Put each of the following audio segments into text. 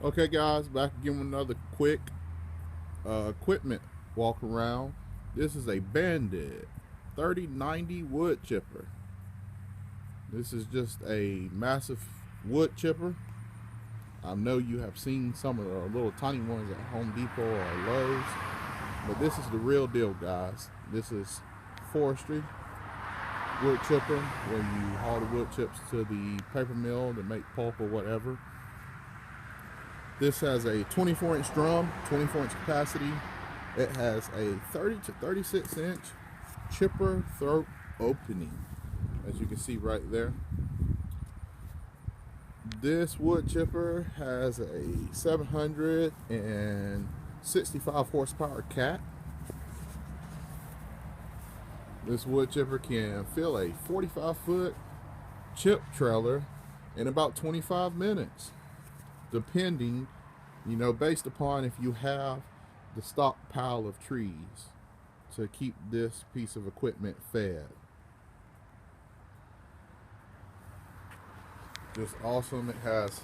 Okay, guys, back again with another quick equipment walk around. This is a Bandit 3090 wood chipper. This is just a massive wood chipper. I know you have seen some of the little tiny ones at Home Depot or Lowe's, but this is the real deal, guys. This is Forestry wood chipper, where you haul the wood chips to the paper mill to make pulp or whatever. This has a 24-inch drum, 24-inch capacity. It has a 30 to 36-inch chipper throat opening, as you can see right there. This wood chipper has a 765 horsepower cat. This wood chipper can fill a 45-foot chip trailer in about 25 minutes, depending, based upon if you have the stockpile of trees to keep this piece of equipment fed. Just awesome. It has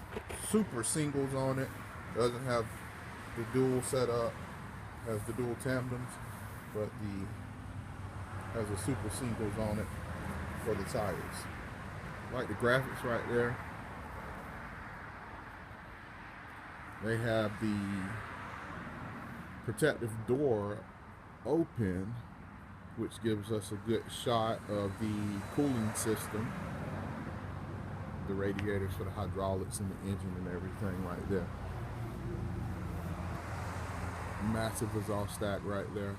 super singles on it. Doesn't have the dual setup. Has the dual tandems, but has the super singles on it for the tires. Like the graphics right there. They have the protective door open, which gives us a good shot of the cooling system, the radiators for the hydraulics and the engine and everything right there. Massive exhaust stack right there.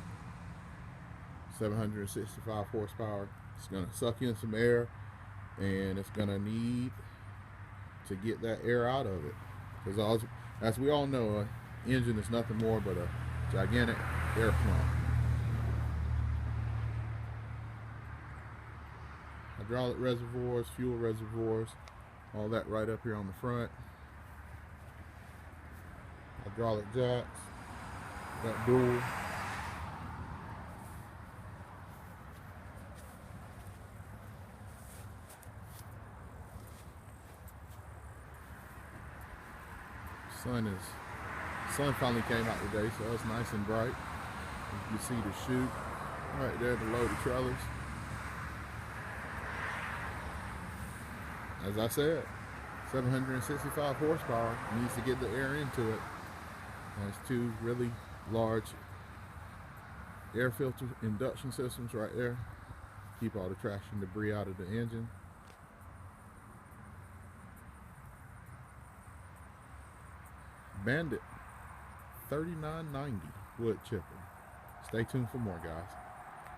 765 horsepower. It's going to suck in some air, and it's going to need to get that air out of it, because as we all know, an engine is nothing more but a gigantic air pump. Hydraulic reservoirs, fuel reservoirs, all that right up here on the front. Hydraulic jacks, got dual. Sun finally came out today, so it's nice and bright. You can see the chute right there to load the trailers. As I said, 765 horsepower, needs to get the air into it. There's two really large air filter induction systems right there. Keep all the trash and debris out of the engine. Bandit 3990 wood chipper. Stay tuned for more, guys.